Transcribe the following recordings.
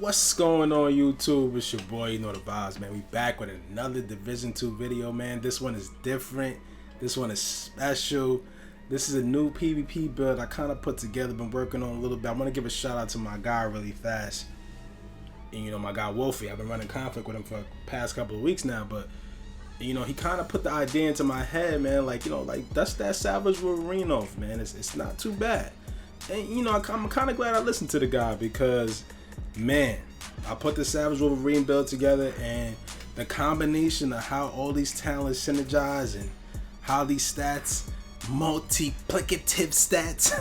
What's going on YouTube? It's your boy, you know the vibes, man. We back with another Division 2 video, man. This one is different. This one is special. This is a new PvP build I kind of put together, been working on a little bit. I want to give a shout out to my guy really fast. And you know, my guy Wolfie, I've been running conflict with him for the past couple of weeks now, but you know, he kind of put the idea into my head, man. Like, you know, like dust that Savage Wolverine off, man. It's not too bad. And you know, I'm kind of glad I listened to the guy because, man, I put the Savage Wolverine build together, and the combination of how all these talents synergize and how these stats, multiplicative stats,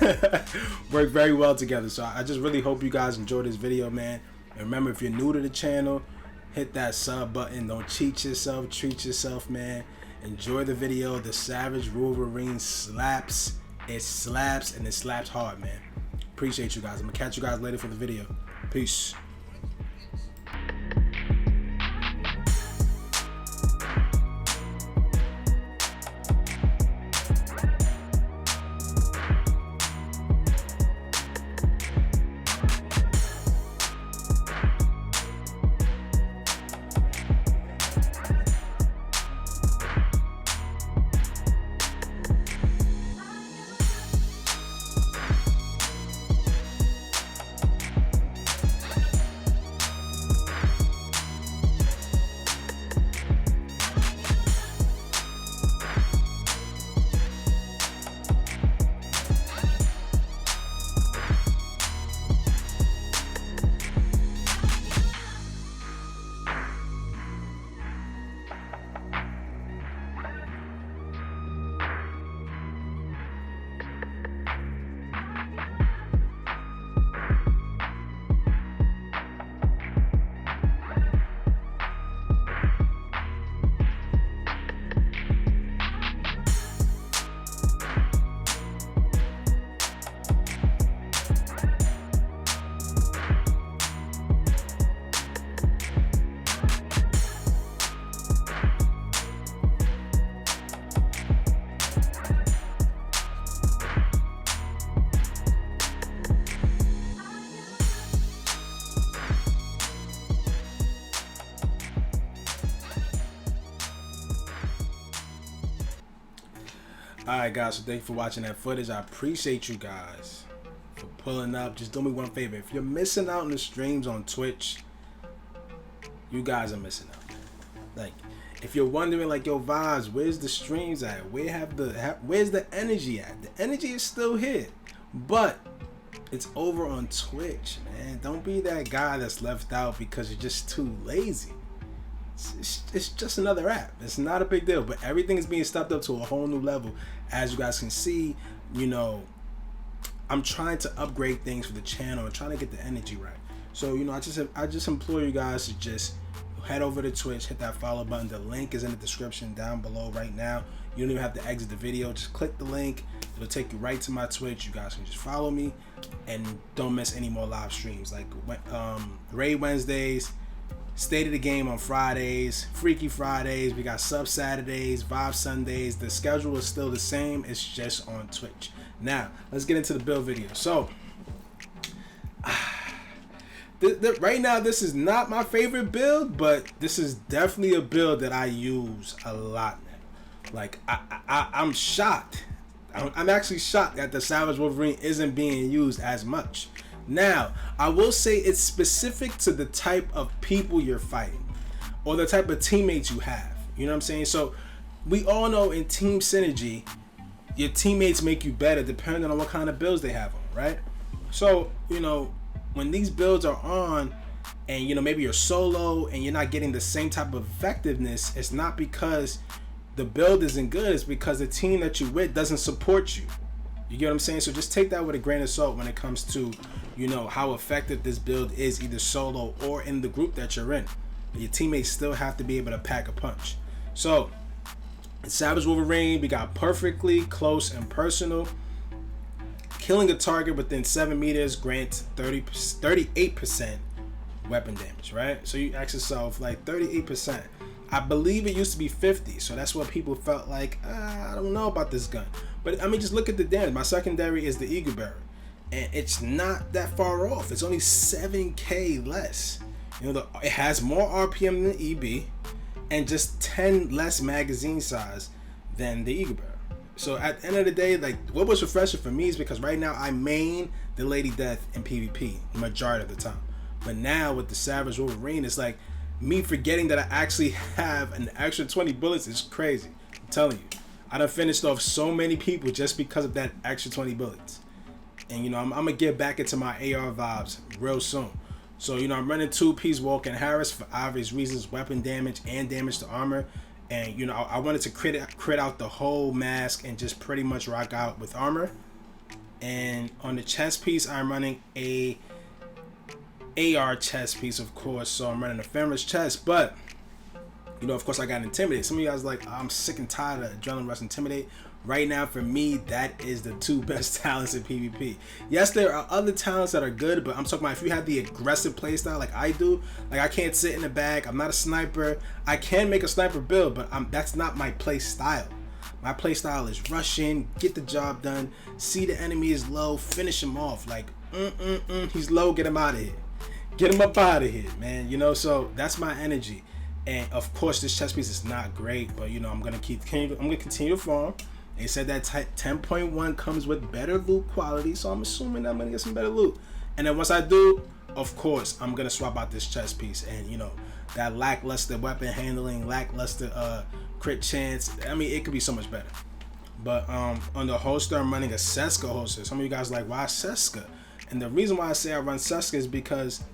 work very well together. So I just really hope you guys enjoy this video, man. And remember, if you're new to the channel, hit that sub button. Don't cheat yourself, treat yourself, man. Enjoy the video. The Savage Wolverine slaps. It slaps, and it slaps hard, man. Appreciate you guys. I'm gonna catch you guys later for the video. Peace. Alright guys, so thank you for watching that footage. I appreciate you guys for pulling up. Just do me one favor. If you're missing out on the streams on Twitch, you guys are missing out. Like, if you're wondering, like, yo, vibes, where's the streams at? Where's the energy at? The energy is still here, but it's over on Twitch, man. Don't be that guy that's left out because you're just too lazy. It's just another app. It's not a big deal, but everything is being stepped up to a whole new level. As you guys can see, you know, I'm trying to upgrade things for the channel and trying to get the energy right. So, you know, I just implore you guys to just head over to Twitch, hit that follow button. The link is in the description down below right now. You don't even have to exit the video. Just click the link. It'll take you right to my Twitch. You guys can just follow me and don't miss any more live streams. Like Raid Wednesdays, State of the Game on Fridays, Freaky Fridays, we got Sub Saturdays, Vibe Sundays. The schedule is still the same, it's just on Twitch. Now, let's get into the build video. So, right now, this is not my favorite build, but this is definitely a build that I use a lot now. Like, I'm shocked. I'm actually shocked that the Savage Wolverine isn't being used as much. Now, I will say it's specific to the type of people you're fighting or the type of teammates you have. You know what I'm saying? So we all know in team synergy, your teammates make you better depending on what kind of builds they have on, right? So, you know, when these builds are on and, you know, maybe you're solo and you're not getting the same type of effectiveness, it's not because the build isn't good. It's because the team that you're with doesn't support you. You get what I'm saying? So just take that with a grain of salt when it comes to, you know, how effective this build is either solo or in the group that you're in. Your teammates still have to be able to pack a punch. So in Savage Wolverine, we got perfectly close and personal. Killing a target within 7 meters grants 38% weapon damage, right? So you ask yourself, like, 38%. I believe it used to be 50, so that's what people felt like, I don't know about this gun. But I mean, just look at the damage. My secondary is the Eagle Bearer. and it's not that far off. It's only 7K less. You know, it has more RPM than the EB, and just 10 less magazine size than the Eagle Bearer. So at the end of the day, like, what was refreshing for me is because right now I main the Lady Death in PvP majority of the time. But now with the Savage Wolverine, it's like me forgetting that I actually have an extra 20 bullets is crazy. I'm telling you. I done finished off so many people just because of that extra 20 bullets. And, you know, I'm going to get back into my AR vibes real soon. So, you know, I'm running 2-piece Walking Harris for obvious reasons, weapon damage and damage to armor. And, you know, I wanted to crit out the whole mask and just pretty much rock out with armor. And on the chest piece, I'm running a AR chest piece, of course. So I'm running a Fenris chest, but, you know, of course, I got Intimidate. Some of you guys are like, I'm sick and tired of Adrenaline Rush Intimidate. Right now, for me, that is the 2 best talents in PvP. Yes, there are other talents that are good, but I'm talking about if you have the aggressive playstyle like I do, like I can't sit in the back, I'm not a sniper. I can make a sniper build, but that's not my play style. My play style is rush in, get the job done, see the enemy is low, finish him off. Like, he's low, get him out of here. Get him up out of here, man. You know, so that's my energy. And of course, this chest piece is not great, but you know, I'm gonna continue to farm. They said that 10.1 comes with better loot quality, so I'm assuming that I'm gonna get some better loot. And then once I do, of course, I'm gonna swap out this chest piece. And you know, that lackluster weapon handling, lackluster crit chance. I mean, it could be so much better. But on the holster, I'm running a Seska holster. Some of you guys are like, why Seska? And the reason why I say I run Seska is because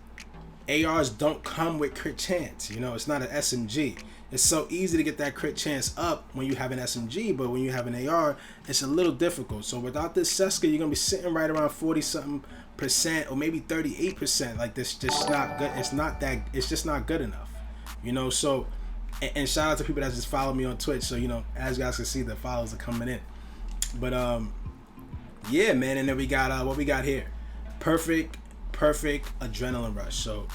ARs don't come with crit chance. You know, it's not an SMG. It's so easy to get that crit chance up when you have an SMG, but when you have an AR, it's a little difficult. So without this Seska, you're gonna be sitting right around 40-something% or maybe 38%. Like, this just not good. It's just not good enough. You know, so and shout out to people that just follow me on Twitch. So, you know, as you guys can see, the follows are coming in. But yeah, man, and then we got what we got here. Perfect Adrenaline Rush. So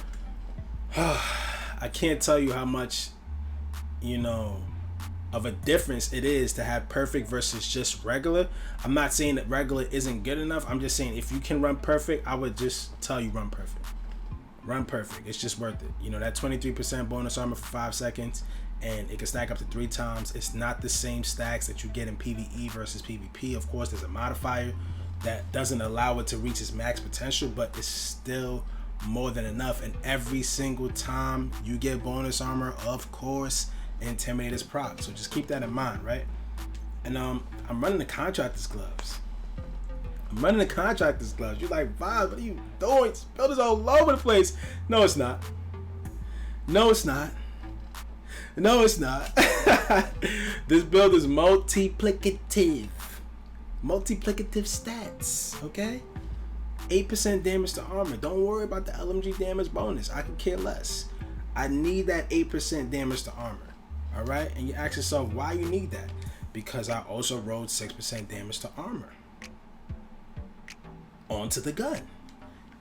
I can't tell you how much, you know, of a difference it is to have perfect versus just regular. I'm not saying that regular isn't good enough. I'm just saying if you can run perfect, I would just tell you run perfect. Run perfect. It's just worth it. You know, that 23% bonus armor for 5 seconds, and it can stack up to 3 times. It's not the same stacks that you get in PvE versus PvP. Of course, there's a modifier that doesn't allow it to reach its max potential, but it's still more than enough. And every single time you get bonus armor, of course, Intimidate is proc. So just keep that in mind, right? And I'm running the Contractor's gloves. You're like, Vibes, what are you doing? This build is all over the place. No, it's not. This build is multiplicative stats, okay? 8% damage to armor. Don't worry about the LMG damage bonus. I could care less. I need that 8% damage to armor, all right? And you ask yourself why you need that. Because I also rolled 6% damage to armor onto the gun.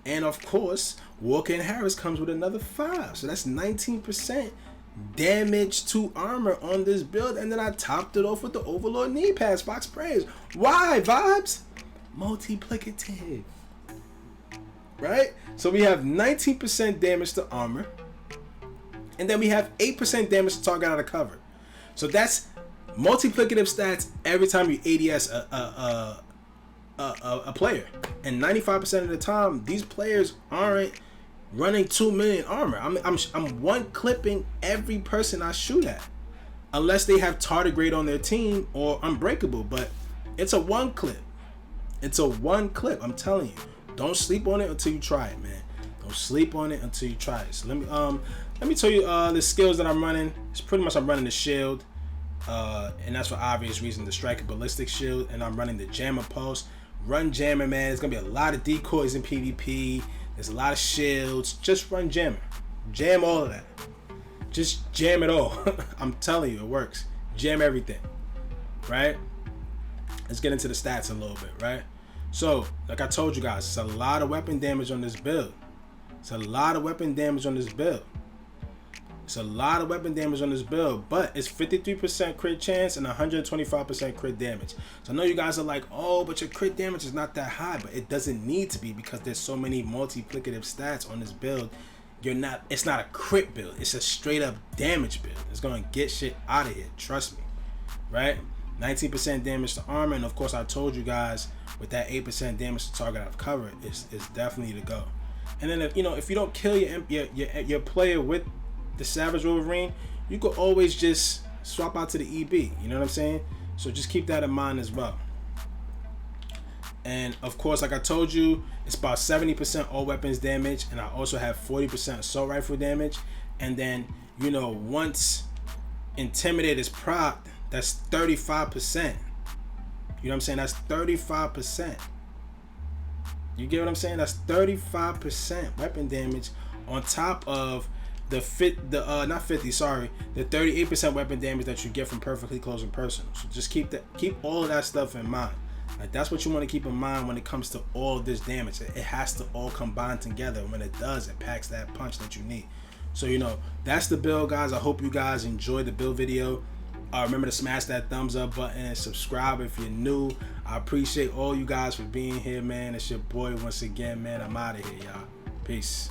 And of course, Walker Harris comes with another 5. So that's 19% damage to armor on this build. And then I topped it off with the Overlord knee pads, box prayers. Why, Vibes? Multiplicative. Right? So we have 19% damage to armor. And then we have 8% damage to target out of cover. So that's multiplicative stats every time you ADS a player. And 95% of the time, these players aren't running 2 million armor. I'm one clipping every person I shoot at, unless they have tardigrade on their team or unbreakable. But it's a one clip. I'm telling you. Don't sleep on it until you try it, man. Don't sleep on it until you try it. So let me tell you the skills that I'm running. It's pretty much I'm running the shield, and that's for obvious reason. The striker ballistic shield, and I'm running the jammer pulse. Run jammer, man. There's gonna be a lot of decoys in PvP. There's a lot of shields. Just run jammer. Jam all of that. Just jam it all. I'm telling you, it works. Jam everything. Right? Let's get into the stats a little bit, right? So, like I told you guys, it's a lot of weapon damage on this build. It's a lot of weapon damage on this build, but it's 53% crit chance and 125% crit damage. So I know you guys are like, oh, but your crit damage is not that high, but it doesn't need to be because there's so many multiplicative stats on this build. It's not a crit build. It's a straight up damage build. It's going to get shit out of here. Trust me, right? 19% damage to armor, and of course I told you guys with that 8% damage to target out of cover is definitely to go. And then if you don't kill your player with the Savage Wolverine, you could always just swap out to the EB. You know what I'm saying? So just keep that in mind as well. And of course, like I told you, it's about 70% all weapons damage, and I also have 40% assault rifle damage. And then once Intimidate is proc, that's 35%. You know what I'm saying? That's 35%. You get what I'm saying? That's 35% weapon damage on top of the 38% weapon damage that you get from perfectly closing personal. So just keep all of that stuff in mind. Like, that's what you want to keep in mind when it comes to all of this damage. It has to all combine together. When it does, it packs that punch that you need. So that's the build, guys. I hope you guys enjoyed the build video. Remember to smash that thumbs up button and subscribe if you're new. I appreciate all you guys for being here, man. It's your boy once again, man. I'm out of here, y'all. Peace.